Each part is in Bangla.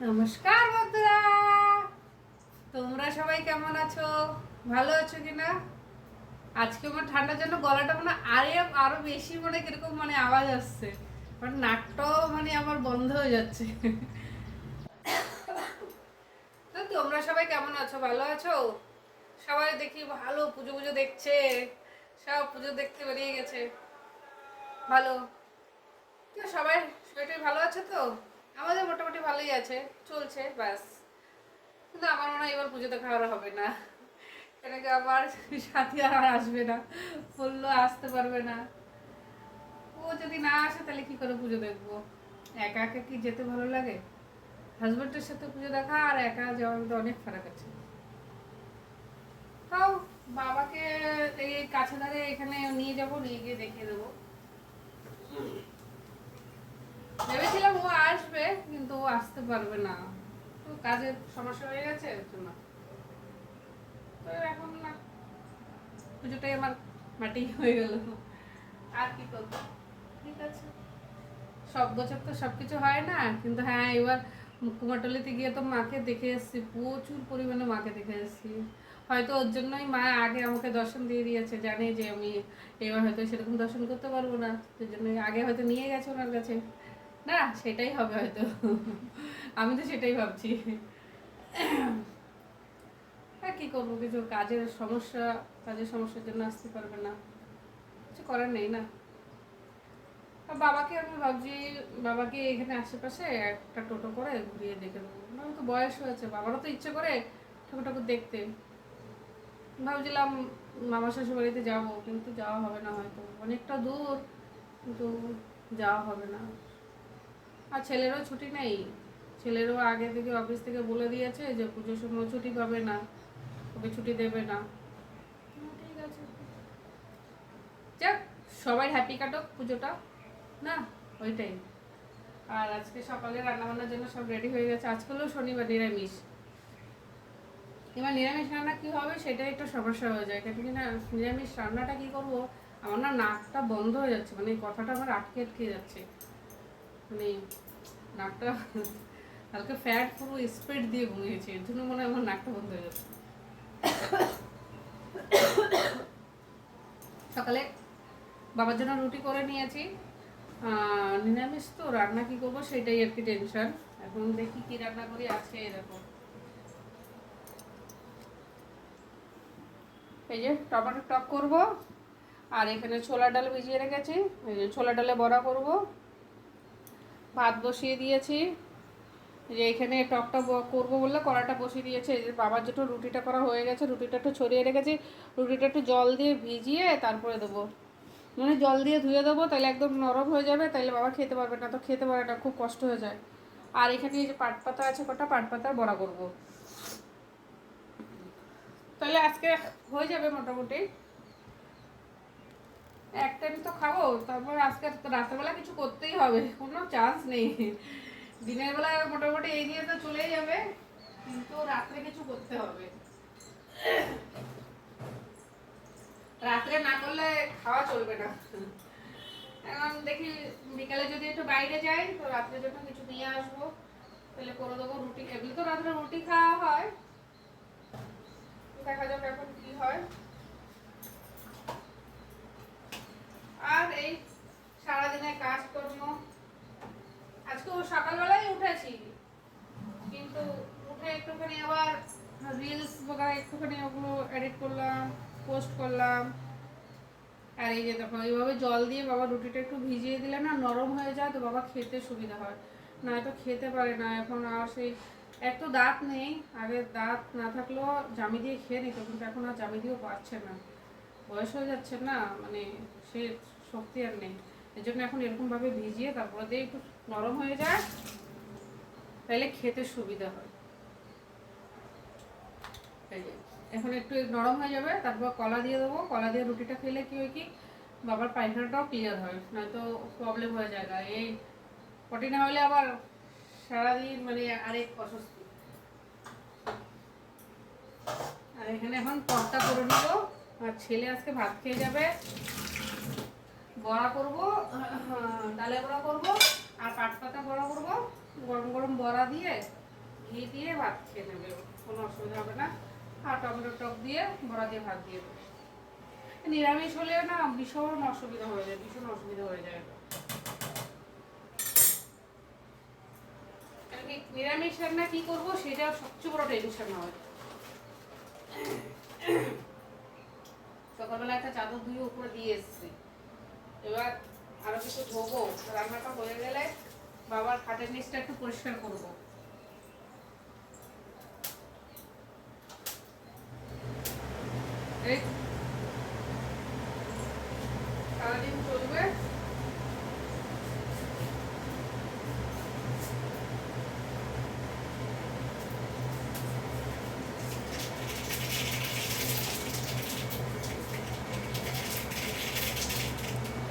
নমস্কার বন্ধুরা, তোমরা সবাই কেমন আছো? ভালো আছো কিনা? আজকে আমার ঠান্ডার জন্য গলাটা মানে আরো বেশি মানে কিরকম মানে আওয়াজ আসছে, মানে নাকটাও মানে আমার বন্ধ হয়ে যাচ্ছে। তো তোমরা সবাই কেমন আছো? ভালো আছো? সবাই দেখি ভালো পুজো পুজো দেখছে, সব পুজো দেখতে বেরিয়ে গেছে। ভালো। তো সবাই শরীরটা ভালো আছে তো? আমাদের মোটামুটি ভালোই আছে, চলছে ব্যাস। কিন্তু আমার মনে হয় এবার পুজোতে খাওয়া হবে না, কেন কি আমার সাথী আর আসবে না, বললো আসতে পারবে না। ও যদি না আসে তাহলে কি করে পুজো দেখবো? একা একা কি যেতে ভালো লাগে? হাজবেন্ডের সাথে পুজো দেখা আর একা যাওয়ার মধ্যে অনেক ফারাক আছে। তাও বাবাকে এই কাছে ধারে এখানে নিয়ে যাব, নিয়ে গিয়ে দেখিয়ে দেবো। ভেবেছিলাম ও আসবে, কিন্তু ও আসতে পারবে না, তো কাজের সমস্যা হয়ে গেছে জন্য। তো এখন না, পুজোটাই আমার মাটি হয়ে গেল, আর কি করবো। ঠিক আছে, সব বছর তো সবকিছু হয় না, কিন্তু হ্যাঁ এবার কুমারটলিতে গিয়ে তো মাকে দেখে এসেছি, প্রচুর পরিমাণে মাকে দেখে এসেছি। হয়তো ওর জন্যই মা আগে আমাকে দর্শন দিয়ে দিয়েছে, জানে যে আমি এবার হয়তো সেরকম দর্শন করতে পারবো না, সেই জন্য আগে হয়তো নিয়ে গেছে ওনার কাছে। না, সেটাই হবে হয়তো। আমি তো সেটাই ভাবছি। আর কি করবো, কিছু কাজের সমস্যার জন্য আসতে পারবে না, কিছু করার নেই না। আর বাবাকে আমি ভাবছি, বাবাকে এখানে আশেপাশে একটা টোটো করে ঘুরিয়ে দেখে দেবো। আমার তো বয়স হয়েছে, বাবারও তো ইচ্ছে করে ঠাকুর ঠাকুর দেখতে। ভাবছিলাম মামা শ্বশুর বাড়িতে যাবো, কিন্তু যাওয়া হবে না, হয়তো অনেকটা দূর, কিন্তু যাওয়া হবে না। আর ছেলেরও ছুটি নেই, ছেলেরও আগে থেকে অফিস থেকে বলে দিয়েছে যে পুজোর সময় ছুটি পাবে না, ওকে ছুটি দেবে না। ঠিক আছে, যাক, সবাই হ্যাপি কাটুক পুজোটা, না ওইটাই। আর আজকে সকালে রান্নাবান্নার জন্য সব রেডি হয়ে গেছে। আজকে হলো শনিবার, নিরামিষ। এবার নিরামিষ রান্না কী হবে সেটাই একটু সমস্যা হয়ে যায়, কেন কি না নিরামিষ রান্নাটা কী করবো, আমার না নাকটা বন্ধ হয়ে যাচ্ছে, মানে কথাটা আমার আটকে আটকে যাচ্ছে, মানে নাকটা কালকে ফ্যাট পুরো স্প্রেড দিয়ে ঘুমিয়েছে, এর জন্য মনে হয় আমার নাকটা বন্ধ হয়ে যাচ্ছে। সকালে বাবার জন্য রুটি করে নিয়েছি, নিরামিষ তো রান্না কী করবো সেটাই আর কি টেনশন। এখন দেখি কী রান্না করি। আছে এরকম, এই যে টমেটো টক করব, আর এখানে ছোলা ডাল ভিজিয়ে রেখেছি, এই যে ছোলা ডালে বড়া করব। ভাত বসিয়ে দিয়েছি, যে এখানে টকটা করবো বললে কড়াটা বসিয়ে দিয়েছে। এই যে বাবার জন্য রুটিটা করা হয়ে গেছে, রুটিটা একটু ছড়িয়ে রেখেছি, রুটিটা একটু জল দিয়ে ভিজিয়ে তারপরে দেবো, মানে জল দিয়ে ধুয়ে দেবো, তাহলে একদম নরম হয়ে যাবে, তাহলে বাবা খেতে পারবে না, তো খেতে পারে না, খুব কষ্ট হয়ে যায়। আর এখানে এই যে পাট পাতা আছে, কটা পাট পাতার বড়া করবো, তাহলে আজকে হয়ে যাবে মোটামুটি। এক টাইম তো খাবো, তারপর আজকে রাত্রেবেলা কিছু করতেই হবে, কোনো চান্স নেই। দিনের বেলা মোটামুটি এই দিয়ে তো চলেই যাবে, কিন্তু রাত্রে কিছু করতে হবে। রাত্রে না করলে খাওয়া চলবে না। এখন দেখি বিকালে যদি একটু বাইরে যাই, তো রাত্রের জন্য কিছু নিয়ে আসবো, তাহলে করে দেবো। রুটি, এমনি তো রাত্রে রুটি খাওয়া হয়, দেখা যাবে এখন কি হয়। আর এই সারাদিনের কাজকর্ম, আজকে সকালবেলায় উঠেছি, কিন্তু উঠে একটুখানি আবার রিলস বগা একটুখানি ওগুলো এডিট করলাম, পোস্ট করলাম। আর এই যে দেখো, এইভাবে জল দিয়ে বাবা রুটিটা একটু ভিজিয়ে দিলে না নরম হয়ে যায়, তো বাবা খেতে সুবিধা হয়, না তো খেতে পারে না এখন। আর সেই এক তো দাঁত নেই, আগে দাঁত না থাকলেও জামি দিয়ে খেয়ে নিত, কিন্তু এখন আর জামি দিয়েও পারছে না, বয়স হয়ে যাচ্ছে না, মানে সে শক্তি আর নেই। এর জন্য এখন এরকমভাবে ভিজিয়ে তারপরে দিয়ে একটু নরম হয়ে যায়, তাহলে খেতে সুবিধা হয়। এই যে এখন একটু নরম হয়ে যাবে, তারপর কলা দিয়ে দেবো, কলা দিয়ে রুটিটা খেলে কি হয় কি, বাবার পায়খানাটাও ক্লিয়ার হয়, নয়তো প্রবলেম হয়ে যায়। এই পটি না হলে আবার সারাদিন মানে আরেক অস্বস্তি। আর এখানে এখন পরটা করে নেবো, আর ছেলে আজকে ভাত খেয়ে যাবে। বড়া করবো, ডালে বড়া করবো, আর পাট পাতা বড়া করবো, গরম গরম বড়া দিয়ে ঘি দিয়ে ভাত খেয়ে নেবে, কোনো অসুবিধা হবে না। আর টমেটো টক দিয়ে বড়া দিয়ে ভাত দিয়ে দেবে। নিরামিষ হলেও না ভীষণ অসুবিধা হয়ে যায়, ভীষণ অসুবিধা হয়ে যায়। নিরামিষ রান্না কি করবো সেটা সবচেয়ে বড় টেনশন হয়। সকালবেলা একটা চাদর ধুয়ে উপরে দিয়ে এসছি, এবার আরো কিছু ধোবো। রান্নাটা হয়ে গেলে বাবার খাটের নিচটা একটু পরিষ্কার করবো। সারাদিন চলবে।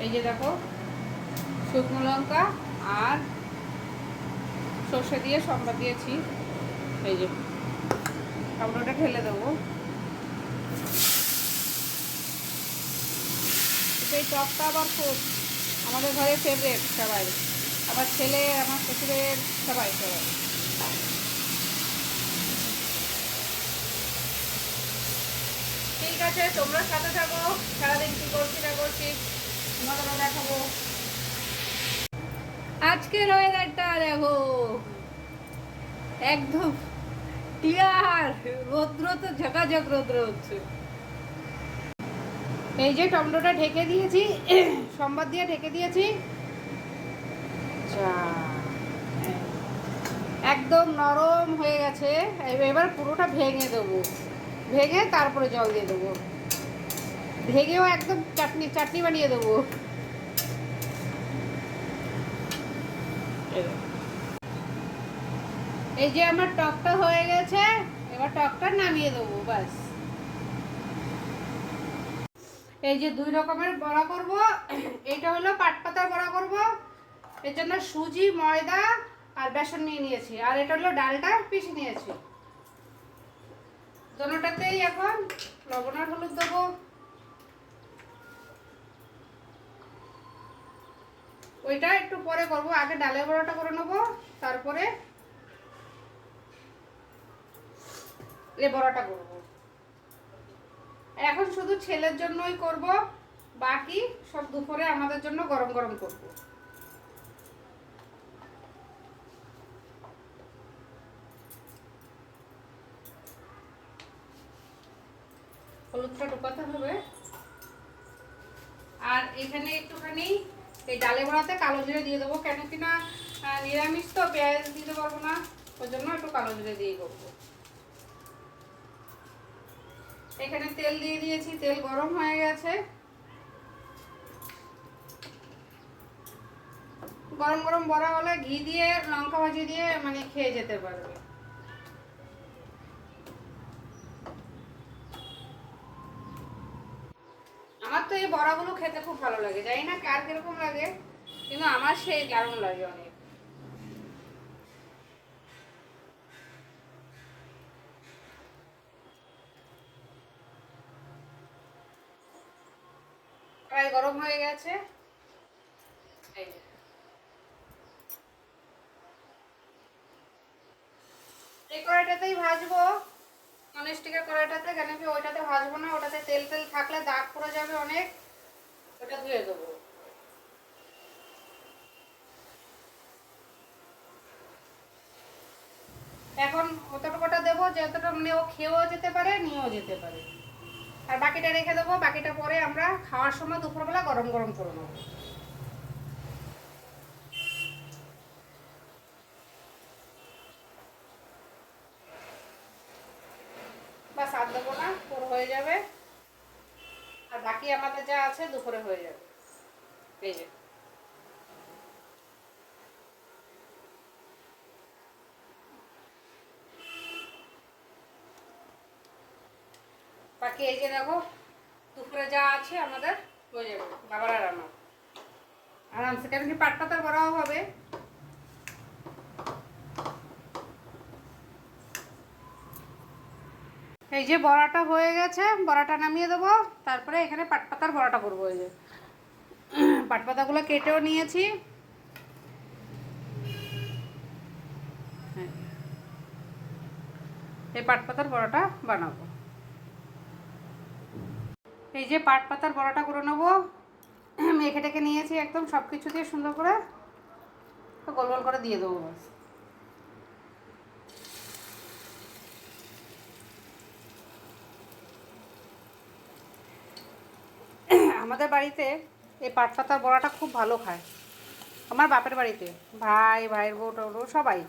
এই যে দেখো শুকনো লঙ্কা আর সর্ষে দিয়ে সম্বাদ দিয়েছি। এই যে টমেটোটা ঢেলে দেবো। এই টকটা আবার খুব আমাদের ঘরে ফেভারিট সবাই, আমার ছেলে, আমার শ্বশুরের, সবাই সবাই। ঠিক আছে, তোমরা সাথে থাকো, সারাদিন কী করছি না করছি তোমাদেরও দেখাবো। আজকের ওয়েদারটা দেখো একদম ক্লিয়ার, রৌদ্র তো ঝকাঝক রৌদ্র হচ্ছে। এই যে টমেটোটা ঢেকে দিয়েছি, সম্বাদ দিয়ে ঢেকে দিয়েছি, একদম নরম হয়ে গেছে। এবার পুরোটা ভেঙে দেবো, ভেঙে তারপরে জল দিয়ে দেবো, ভেঙেও একদম চাটনি চাটনি বানিয়ে দেবো। এই যে আমার টকটা হয়ে গেছে, এবার টকটা নামিয়ে দেবো ব্যাস। এই যে 2 রকমের বড়া করব। এটা হলো পাটপাতার বড়া করব, এর জন্য সুজি, ময়দা আর বেসন নিয়ে নিয়েছি, আর এটা হলো ডালটা পিষে নিয়েছি। দোনোটাতেই এখন লবণ আর হলুদ দেবো। ওইটা একটু পরে করব, আগে ডালের বড়াটা করে নেবো, তারপরে এই বড়াটা করব। এখন শুধু ছেলের জন্যই করব, বাকি সব দুপুরে আমাদের জন্য গরম গরম করব। হলুদটা ঢোকাতে হবে। আর এখানে একটুখানি এই ডালে বড়াতে কালো জিরে দিয়ে দেবো, কেন কিনা নিরামিষ তো পেঁয়াজ দিতে পারবো না, ওই জন্য একটু কালো জিরে দিয়ে করবো। এখানে তেল দিয়ে দিয়েছি, তেল গরম হয়ে গেছে। গরম গরম বড়া হলে ঘি দিয়ে লঙ্কা ভাজি দিয়ে মানে খেয়ে যেতে পারবে। আমার তো এই বড়াগুলো খেতে খুব ভালো লাগে, জানি না কার কিরকম লাগে, কিন্তু আমার সেই দারুণ লাগে অনেক। প্রায় গরম হয়ে গেছে। এই কড়াইটাতেই ভাজবো, ননস্টিকের কড়াইটাতে, কেন কি ওইটাতে ভাজবো না, ওটাতে তেল তেল থাকলে দাগ পড়ে যাবে অনেক, ওটা ধুয়ে দেবো। এখন অতটুকুটা দেবো যতটা মানে ও খেয়েও যেতে পারে, নিয়েও যেতে পারে, আর বাকিটা রেখে দেবো। বাকিটা পরে আমরা খাওয়ার সময় দুপুরবেলা গরম গরম করে নেবো। বাস আর দেবো না, পুরো হয়ে যাবে, আর বাকি আমাদের যা আছে দুপুরে হয়ে যাবে। এই যে বাকি, এই যে দেখো দুপুরে যা আছে আমাদের হয়ে যাবে, বাবার আর আমার আরামসে, কেন কি পাট পাতার বড়াও হবে। এই যে বড়াটা হয়ে গেছে, বড়াটা নামিয়ে দেবো, তারপরে এখানে পাট পাতার বড়াটা করবো। এই যে পাট পাতাগুলো কেটেও নিয়েছি। এই পাট পাতার বড়াটা বানাবো। এই যে পাট পাতার বড়াটা করে নেবো। মেখে টেকে নিয়েছি একদম সব কিছু দিয়ে সুন্দর করে, গোল গোল করে দিয়ে দেবো বাস। আমাদের বাড়িতে এই পাট পাতার বড়াটা খুব ভালো খায়। আমার বাপের বাড়িতে ভাইয়ের বউ টউ সবাই,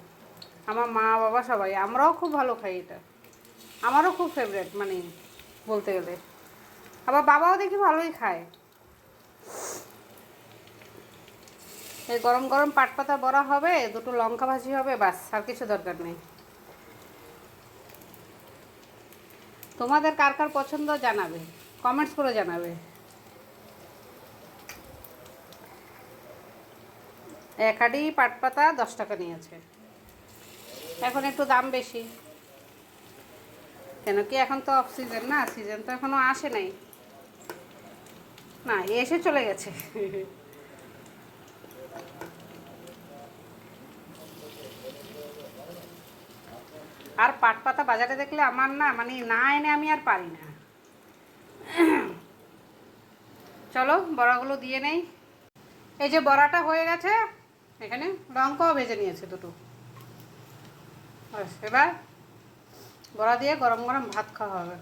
আমার মা বাবা সবাই, আমরাও খুব ভালো খাই এটা। আমারও খুব ফেভারিট মানে বলতে গেলে। আবার বাবাও দেখি ভালোই খায়। এই গরম গরম পাট পাতা বড়া হবে, দুটো লঙ্কা ভাজি হবে, বাস আর কিছু দরকার নেই। তোমাদের কার কার পছন্দ জানাবে, কমেন্টস করে জানাবে। এক হাঁড়ি পাট পাতা 10 টাকা নিয়েছে। এখন একটু দাম বেশি, কেন কি এখন তো অফ সিজন না, সিজন তো এখনো আসে নাই, না এসে চলে গেছে। আর পাট পাতা বাজারে দেখলে আমার না মানে না এনে আমি আর পারি না। চলো বড়াগুলো দিয়ে নেই। এই যে বড়াটা হয়ে গেছে, এখানে লঙ্কাও ভেজে নিয়েছে দুটো। এবার বড়া দিয়ে গরম গরম ভাত খাওয়া হবে।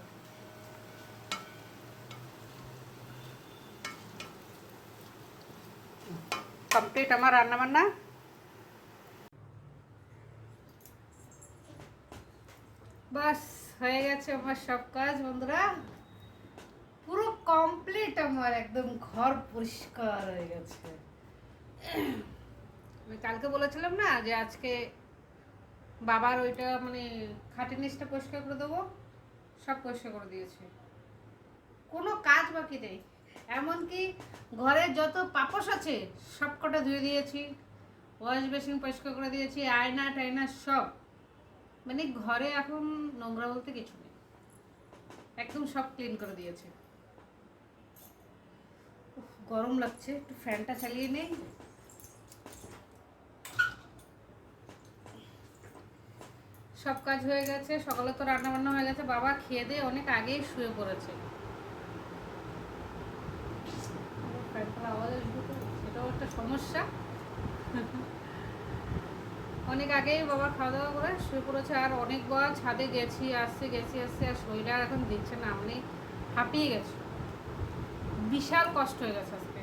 কমপ্লিট আমার রান্না বান্না। বাস হয়ে গেছে আমার সব কাজ বন্ধুরা, পুরো কমপ্লিট। আমার একদম ঘর পরিষ্কার হয়ে গেছে। আমি কালকে বলেছিলাম না যে আজকে বাবার ওইটা মানে খাটের নিচটা পরিষ্কার করে দেবো, সব পরিষ্কার করে দিয়েছে, কোনো কাজ বাকি নেই। এমনকি ঘরের যত পাপোশ আছে সব কটা ধুয়ে দিয়েছি, ওয়াশ বেসিন পরিষ্কার করে দিয়েছি, আয়না টায়না সব, মানে ঘরে এখন নোংরা বলতে কিছু নেই, একদম সব ক্লিন করে দিয়েছে। গরম লাগছে, একটু ফ্যানটা চালিয়ে নেই। সব কাজ হয়ে গেছে, সকালে তো রান্না বান্না হয়ে গেছে, বাবা খেয়ে দিয়ে অনেক আগেই শুয়ে পড়েছে। সেটাও একটা সমস্যা। অনেক আগেই বাবা খাওয়া দাওয়া করে শুয়ে পড়েছে, আর অনেকবার ছাদে গেছি আসছে আর শরীর আর এখন দিচ্ছে না, মানে হাঁপিয়ে গেছে, বিশাল কষ্ট হয়ে গেছে আজকে।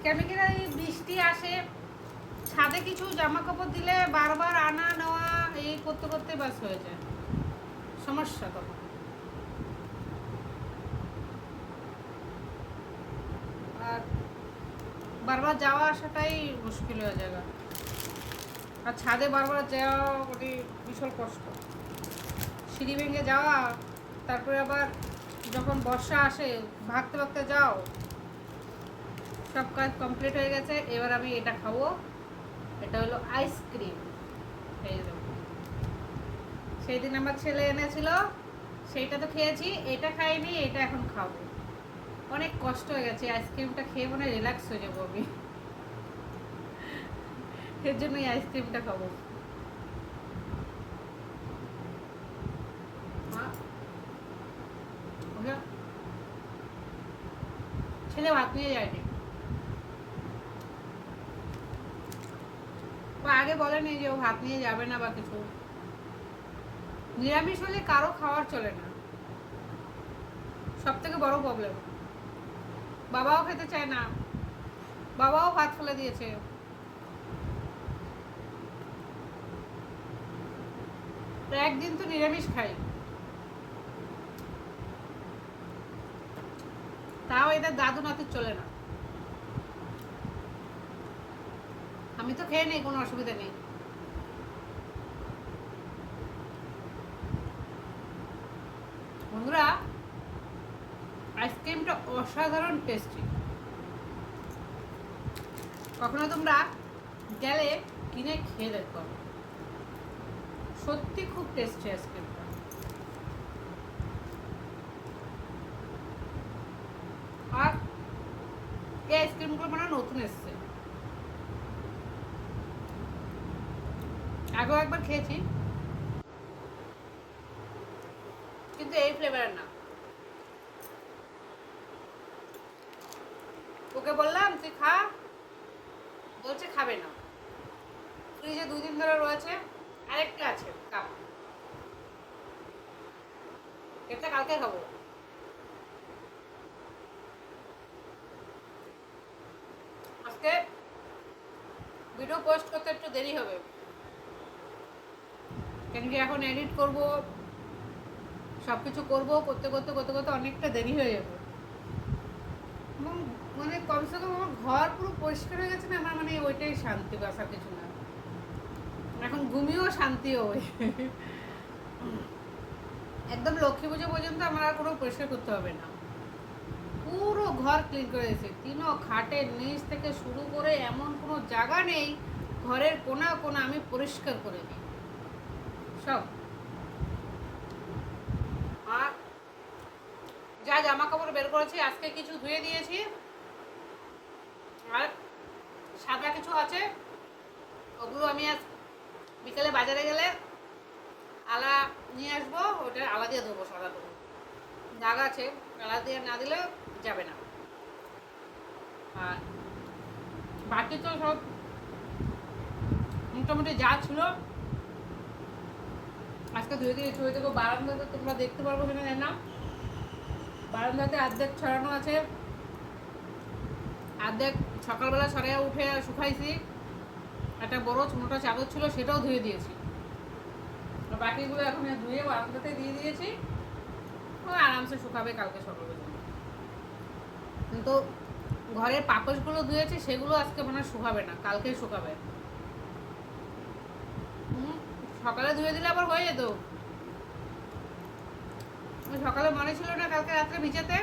কেন কিনা এই বৃষ্টি আসে, ছাদে কিছু জামা কাপড় দিলে বারবার আনা নেওয়া এই করতে করতে বাস হয়ে যায়, সমস্যা তখন। আর বারবার যাওয়া আসাটাই মুশকিল হয়ে যায়, আর ছাদে বারবার যাওয়া ওটি ভীষণ কষ্ট, সিঁড়ি ভেঙে যাওয়া, তারপরে আবার যখন বর্ষা আসে ভাগতে ভাগতে যাও। সব কাজ কমপ্লিট হয়ে গেছে, এবার আমি এটা খাবো। এটা হলো আইসক্রিম। এই সেই দিন আমার ছেলে এনেছিল, সেইটা তো খেয়েছি, এটা খাইনি, এটা এখন খাবো। অনেক কষ্ট হয়ে গেছে, আইসক্রিমটা খেয়ে মনে রিল্যাক্স হয়ে যাবো আমি, এর জন্যই আইসক্রিমটা খাবো। ছেলে ভাত নিয়ে যায়নি, ও আগে বলেনি যে ও ভাত নিয়ে যাবে না বা কিছু। নিরামিষ হলে কারো খাওয়ার চলে না, সব থেকে বড় প্রবলেম। বাবাও খেতে চায় না, বাবাও ভাত ফেলে দিয়েছে। একদিন তো নিরামিষ খাই, তাও এটা দাদু নাতির চলে না। আমি তো খেয়ে নেই, কোনো অসুবিধা নেই। বন্ধুরা আইসক্রিমটা অসাধারণ টেস্টি, কখনো তোমরা গেলে কিনে খেয়ে দেখো, সত্যি খুব টেস্টি আইসক্রিমটা। আর এই আইসক্রিমগুলো মানে নতুন এসছে, আগেও একবার খেয়েছি, কিন্তু এই ফ্লেভারের না। ওকে বললাম তুই খা, বলছে খাবে না। ফ্রিজে 2 দিন ধরে রয়েছে, আরেকটা আছে কাপ, এটা কালকে খাবো। আজকে ভিডিও পোস্ট করতে একটু দেরি হবে, কেন কি এখন এডিট করব, সব কিছু করবো, করতে করতে করতে করতে অনেকটা দেরি হয়ে যাবে। এবং মানে কমসে কম আমার ঘর পুরো পরিষ্কার হয়ে গেছে না, আমার মানে ওইটাই শান্তি, বাস আর কিছু না। এখন ঘুমিয়েও শান্তি হয়। একদম লক্ষ্মী পুজো পর্যন্ত আমার আর কোনো পরিষ্কার করতে হবে না। পুরো ঘর ক্লিন করে দিয়েছে, তিনও খাটের নিচ থেকে শুরু করে এমন কোনো জায়গা নেই ঘরের কোনা কোনা আমি পরিষ্কার করে দিই সব। আর যা জামা কাপড় বের করেছি আজকে কিছু ধুয়ে দিয়েছি, আর সাদা কিছু আছে ওগুলো আমি আজ বিকেলে বাজারে গেলে আলা নিয়ে আসবো, ওটা আলা দিয়ে দেবো। সাদা দেবো, দাগ আছে, আলা দিয়ে না দিলে যাবে না। আর বাকি তো সব মোটামুটি যা ছিল আজকে ধুয়ে দিয়েছি। ওই দেখো বারান্দাতে তোমরা দেখতে পারবো কিনা জানি না, বারান্দাতে অর্ধেক ছড়ানো আছে, অর্ধেক সকালবেলা ছড়াইয়া উঠে শুকাইছি। একটা বড় মোটা চাদর ছিল সেটাও ধুয়ে দিয়েছি, বাকিগুলো এখন ধুয়ে বারান্দাতে দিয়ে দিয়েছি, ও আরামসে শুকাবে কালকে সকালের জন্য। কিন্তু ঘরের পাপোশগুলো ধুয়েছি সেগুলো আজকে মনে হয় শুকাবে না, কালকে শুকাবে। সকালে ধুয়ে দিলে আবার হয়ে যেত। সকালে মনে ছিল না কালকে রাত্রে ভিজাতে,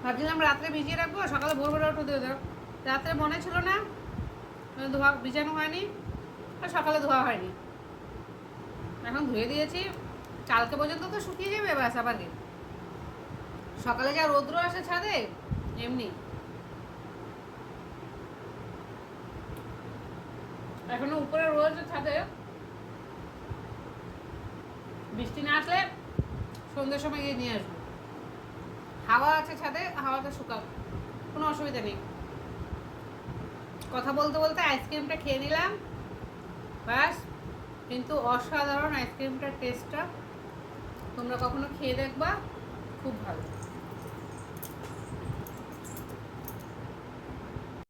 ভাবছিলাম রাত্রে ভিজিয়ে রাখবো, সকালে ভোরবেলা উঠে দিয়ে দেবো। রাত্রে মনে ছিল না, ধোয়া ভিজানো হয়নি, আর সকালে ধোয়া হয়নি। এখন ধুয়ে দিয়েছি, কালকে পর্যন্ত তো শুকিয়ে যাবে, ব্যাস আবার কি। সকালে যা রৌদ্র আসে ছাদে এমনি, এখনো উপরে রয়েছে ছাদে। বৃষ্টি না আসলে সন্ধ্যের সময় গিয়ে নিয়ে আসবো। হাওয়া আছে ছাদে, হাওয়াটা শুকাবো, কোনো অসুবিধা নেই। কথা বলতে বলতে আইসক্রিমটা খেয়ে নিলাম, ব্যাস। কিন্তু অসাধারণ আইসক্রিমটার টেস্টটা, তোমরা কখনো খেয়ে দেখবা, খুব ভালো।